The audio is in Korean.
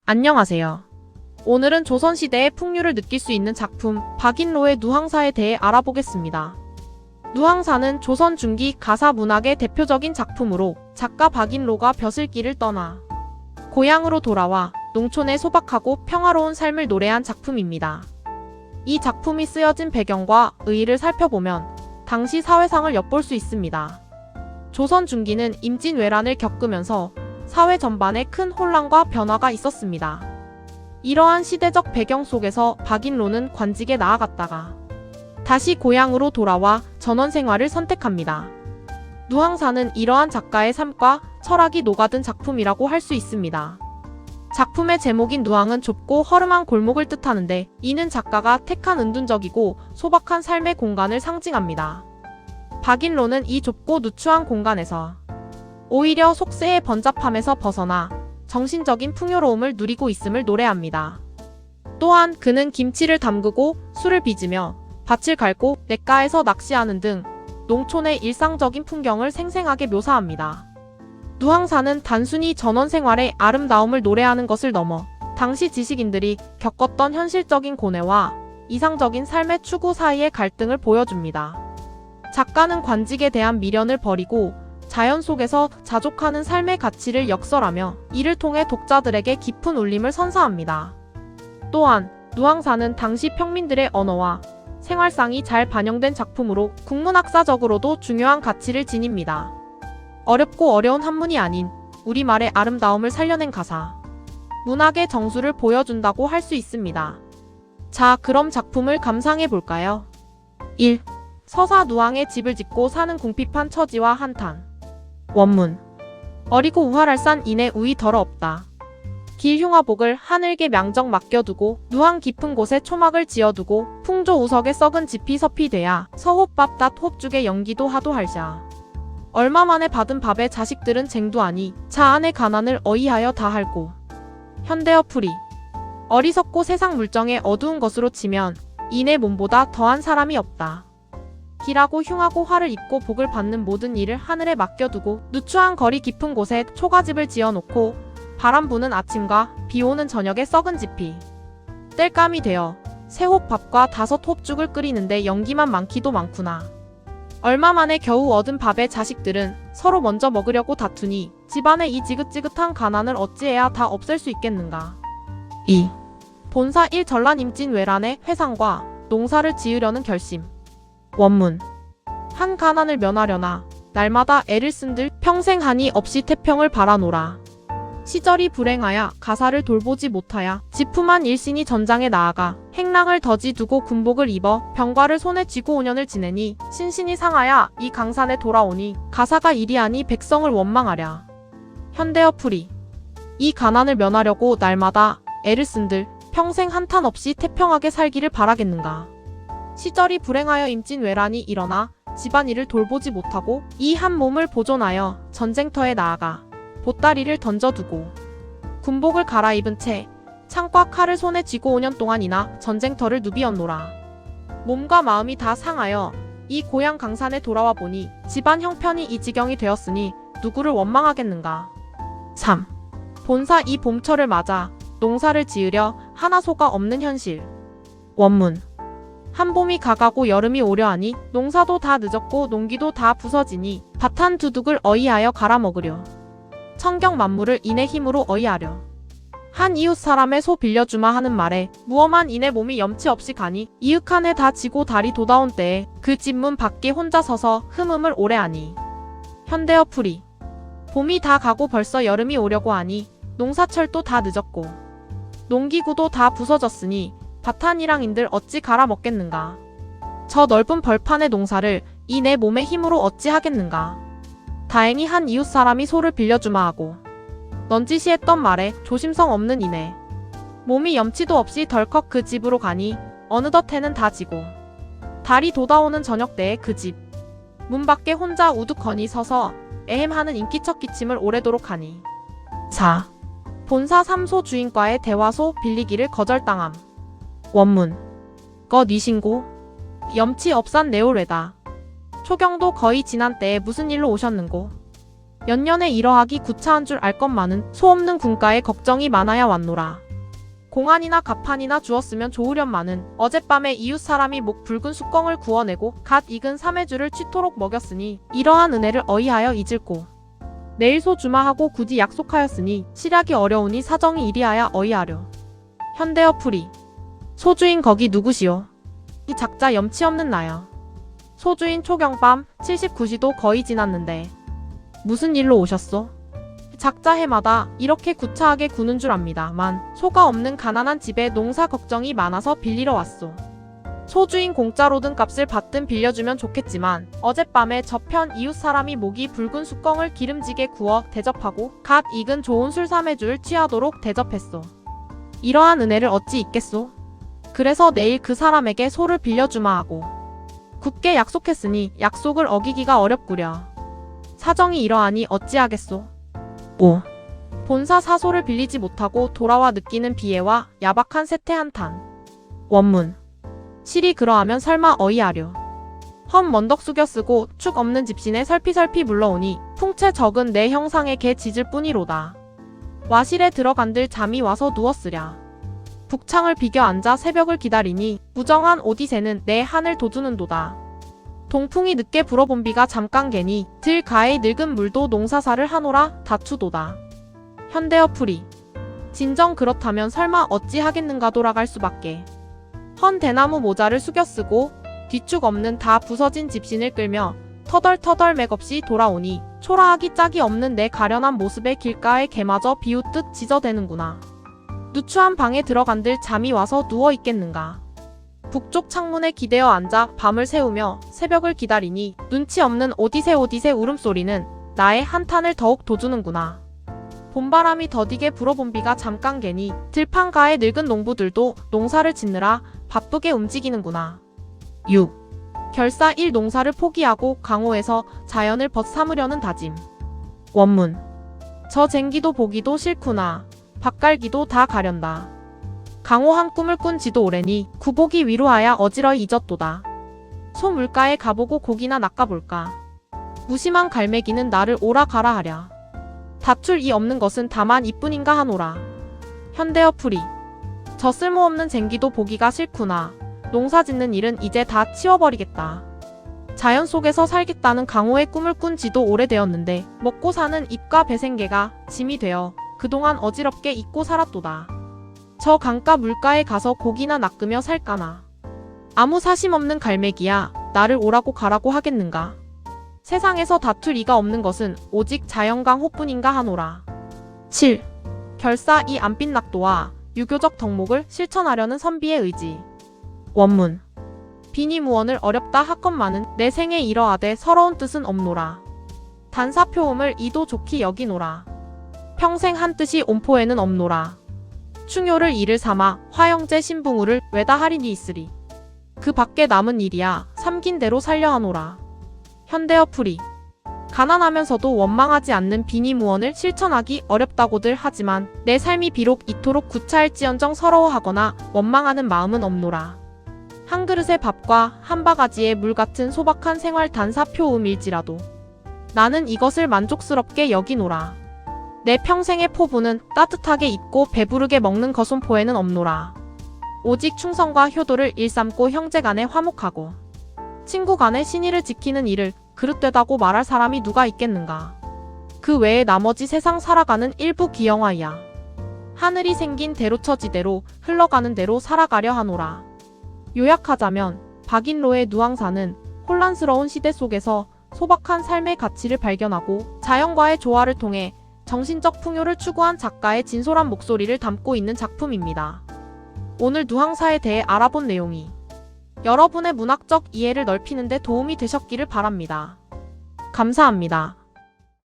안녕하세요. 오늘은 조선시대의 풍류를 느낄 수 있는 작품 박인로의 누황사에 대해 알아보겠습니다. 누황사는 조선 중기 가사 문학의 대표적인 작품으로 작가 박인로가 벼슬길을 떠나 고향으로 돌아와 농촌에 소박하고 평화로운 삶을 노래한 작품입니다. 이 작품이 쓰여진 배경과 의의를 살펴보면 당시 사회상을 엿볼 수 있습니다. 조선 중기는 임진왜란을 겪으면서 사회 전반에 큰 혼란과 변화가 있었습니다. 이러한 시대적 배경 속에서 박인로는 관직에 나아갔다가 다시 고향으로 돌아와 전원 생활을 선택합니다. 누황사는 이러한 작가의 삶과 철학이 녹아든 작품이라고 할 수 있습니다. 작품의 제목인 누황은 좁고 허름한 골목을 뜻하는데 이는 작가가 택한 은둔적이고 소박한 삶의 공간을 상징합니다. 박인로는 이 좁고 누추한 공간에서 오히려 속세의 번잡함에서 벗어나 정신적인 풍요로움을 누리고 있음을 노래합니다. 또한 그는 김치를 담그고 술을 빚으며 밭을 갈고 냇가에서 낚시하는 등 농촌의 일상적인 풍경을 생생하게 묘사합니다. 누황사는 단순히 전원 생활의 아름다움을 노래하는 것을 넘어 당시 지식인들이 겪었던 현실적인 고뇌와 이상적인 삶의 추구 사이의 갈등을 보여줍니다. 작가는 관직에 대한 미련을 버리고 자연 속에서 자족하는 삶의 가치를 역설하며 이를 통해 독자들에게 깊은 울림을 선사합니다. 또한 누황사는 당시 평민들의 언어와 생활상이 잘 반영된 작품으로 국문학사적으로도 중요한 가치를 지닙니다. 어렵고 어려운 한문이 아닌 우리말의 아름다움을 살려낸 가사, 문학의 정수를 보여준다고 할 수 있습니다. 자, 그럼 작품을 감상해 볼까요? 1. 서사 누황의 집을 짓고 사는 궁핍한 처지와 한탄. 원문. 어리고 우활할산 인의 우이 더러없다. 길흉화복을 하늘게 명정 맡겨두고 누황 깊은 곳에 초막을 지어두고 풍조 우석에 썩은 지피 섭이 돼야 서홉밥 닷 홉죽에 연기도 하도 할자. 얼마 만에 받은 밥에 자식들은 쟁두하니 자 안의 가난을 어이하여 다 할고. 현대어 풀이. 어리석고 세상 물정에 어두운 것으로 치면 인의 몸보다 더한 사람이 없다. 길하고 흉하고 화를 입고 복을 받는 모든 일을 하늘에 맡겨두고 누추한 거리 깊은 곳에 초가집을 지어놓고 바람 부는 아침과 비 오는 저녁에 썩은 지피 땔감이 되어 새홉밥과 5홉죽을 끓이는데 연기만 많기도 많구나. 얼마 만에 겨우 얻은 밥에 자식들은 서로 먼저 먹으려고 다투니 집안의 이 지긋지긋한 가난을 어찌해야 다 없앨 수 있겠는가. 2. 본사 1 전란 임진왜란의 회상과 농사를 지으려는 결심. 원문. 한 가난을 면하려나 날마다 애를 쓴들 평생 한이 없이 태평을 바라노라. 시절이 불행하여 가사를 돌보지 못하여 지품한 일신이 전장에 나아가 행랑을 덕이 두고 군복을 입어 병과를 손에 쥐고 5년을 지내니 신신이 상하여 이 강산에 돌아오니 가사가 이리하니 백성을 원망하랴. 현대어 풀이. 이 가난을 면하려고 날마다 애를 쓴들 평생 한탄 없이 태평하게 살기를 바라겠는가. 시절이 불행하여 임진왜란이 일어나 집안일을 돌보지 못하고 이 한 몸을 보존하여 전쟁터에 나아가 보따리를 던져두고 군복을 갈아입은 채 창과 칼을 손에 쥐고 5년 동안이나 전쟁터를 누비었노라. 몸과 마음이 다 상하여 이 고향 강산에 돌아와 보니 집안 형편이 이 지경이 되었으니 누구를 원망하겠는가. 3. 본사 이 봄철을 맞아 농사를 지으려 하나소가 없는 현실. 원문. 한 봄이 가가고 여름이 오려 하니 농사도 다 늦었고 농기도 다 부서지니 밭 한 두둑을 어이하여 갈아먹으려. 천경 만물을 인의 힘으로 어이하려. 한 이웃 사람의 소 빌려주마 하는 말에 무엄한 인의 몸이 염치 없이 가니 이윽한 해 다 지고 달이 돋아온 때에 그 집 문 밖에 혼자 서서 흠음을 오래하니. 현대어 풀이. 봄이 다 가고 벌써 여름이 오려고 하니 농사철도 다 늦었고 농기구도 다 부서졌으니 밭한이랑인들 어찌 갈아먹겠는가. 저 넓은 벌판의 농사를 이 내 몸의 힘으로 어찌 하겠는가. 다행히 한 이웃 사람이 소를 빌려주마 하고 넌지시했던 말에 조심성 없는 이내 몸이 염치도 없이 덜컥 그 집으로 가니 어느덧 해는 다 지고 달이 돋아오는 저녁 때에 그 집 문 밖에 혼자 우두커니 서서 에헴하는 인기척 기침을 오래도록 하니. 4. 본사 3소 주인과의 대화소 빌리기를 거절당함. 원문. 니신고 염치 업산 내올외다. 초경도 거의 지난 때에 무슨 일로 오셨는고. 몇 년에 이러하기 구차한 줄 알 것만은 소 없는 군가에 걱정이 많아야 왔노라. 공안이나 갑판이나 주었으면 좋으련마는 어젯밤에 이웃 사람이 목 붉은 숫껑을 구워내고 갓 익은 삼해주를 취토록 먹였으니 이러한 은혜를 어이하여 잊을꼬. 내일 소 주마하고 굳이 약속하였으니 실약이 어려우니 사정이 이리하여 어이하려. 현대어 풀이. 소주인 거기 누구시오? 이 작자 염치 없는 나야. 소주인 초경밤 79시도 거의 지났는데 무슨 일로 오셨소? 작자 해마다 이렇게 구차하게 구는 줄 압니다만 소가 없는 가난한 집에 농사 걱정이 많아서 빌리러 왔소. 소주인 공짜로든 값을 받든 빌려주면 좋겠지만 어젯밤에 저편 이웃 사람이 목이 붉은 숫껑을 기름지게 구워 대접하고 갓 익은 좋은 술 3회줄 취하도록 대접했소. 이러한 은혜를 어찌 잊겠소? 그래서 내일 그 사람에게 소를 빌려주마 하고 굳게 약속했으니 약속을 어기기가 어렵구려. 사정이 이러하니 어찌하겠소? 5. 본사 사소를 빌리지 못하고 돌아와 느끼는 비애와 야박한 세태 한탄. 원문. 실이 그러하면 설마 어이하려. 험 먼덕 숙여 쓰고 축 없는 집신에 설피설피 물러오니 풍채 적은 내 형상의 개 짖을 뿐이로다. 와실에 들어간들 잠이 와서 누웠으랴. 북창을 비겨 앉아 새벽을 기다리니 무정한 오디새는 내 하늘 도주는도다. 동풍이 늦게 불어본 비가 잠깐 개니 들 가의 늙은 물도 농사사를 하노라 다투도다. 현대어 풀이. 진정 그렇다면 설마 어찌 하겠는가 돌아갈 수밖에. 헌 대나무 모자를 숙여 쓰고 뒤축 없는 다 부서진 집신을 끌며 터덜터덜 맥없이 돌아오니 초라하기 짝이 없는 내 가련한 모습에 길가의 개마저 비웃듯 짖어대는구나. 누추한 방에 들어간들 잠이 와서 누워있겠는가. 북쪽 창문에 기대어 앉아 밤을 새우며 새벽을 기다리니 눈치 없는 오디새 울음소리는 나의 한탄을 더욱 돋우는구나. 봄바람이 더디게 불어본 비가 잠깐 개니 들판가의 늙은 농부들도 농사를 짓느라 바쁘게 움직이는구나. 6. 결사 1 농사를 포기하고 강호에서 자연을 벗삼으려는 다짐. 원문. 저 쟁기도 보기도 싫구나. 밭갈기도 다 가련다. 강호한 꿈을 꾼 지도 오래니 구보기 위로하여 어지러이 잊었도다. 소 물가에 가보고 고기나 낚아볼까. 무심한 갈매기는 나를 오라 가라 하랴. 다툴 이 없는 것은 다만 이뿐인가 하노라. 현대어 풀이. 저 쓸모없는 쟁기도 보기가 싫구나. 농사 짓는 일은 이제 다 치워버리겠다. 자연 속에서 살겠다는 강호의 꿈을 꾼 지도 오래되었는데 먹고 사는 잎과 배생개가 짐이 되어 그동안 어지럽게 잊고 살았도다. 저 강가 물가에 가서 고기나 낚으며 살까나. 아무 사심 없는 갈매기야 나를 오라고 가라고 하겠는가. 세상에서 다툴 이가 없는 것은 오직 자연강호뿐인가 하노라. 7. 결사 이 안빛 낙도와 유교적 덕목을 실천하려는 선비의 의지. 원문. 비니무언을 어렵다 하건만은 내 생에 이러하되 서러운 뜻은 없노라. 단사표음을 이도 좋기 여기노라. 평생 한 뜻이 옴포에는 없노라. 충효를 이를 삼아 화영제 신붕우를 외다 할인이 있으리. 그 밖에 남은 일이야 삼긴 대로 살려 하노라. 현대어 풀이. 가난하면서도 원망하지 않는 비니무언을 실천하기 어렵다고들 하지만 내 삶이 비록 이토록 구차할지언정 서러워하거나 원망하는 마음은 없노라. 한 그릇의 밥과 한 바가지의 물 같은 소박한 생활 단사표음일지라도 나는 이것을 만족스럽게 여기노라. 내 평생의 포부는 따뜻하게 입고 배부르게 먹는 거손포에는 없노라. 오직 충성과 효도를 일삼고 형제간에 화목하고 친구간에 신의를 지키는 일을 그릇되다고 말할 사람이 누가 있겠는가. 그 외에 나머지 세상 살아가는 일부 기영화야. 하늘이 생긴 대로처지대로 흘러가는 대로 살아가려 하노라. 요약하자면 박인로의 누앙사는 혼란스러운 시대 속에서 소박한 삶의 가치를 발견하고 자연과의 조화를 통해 정신적 풍요를 추구한 작가의 진솔한 목소리를 담고 있는 작품입니다. 오늘 누앙사에 대해 알아본 내용이 여러분의 문학적 이해를 넓히는 데 도움이 되셨기를 바랍니다. 감사합니다.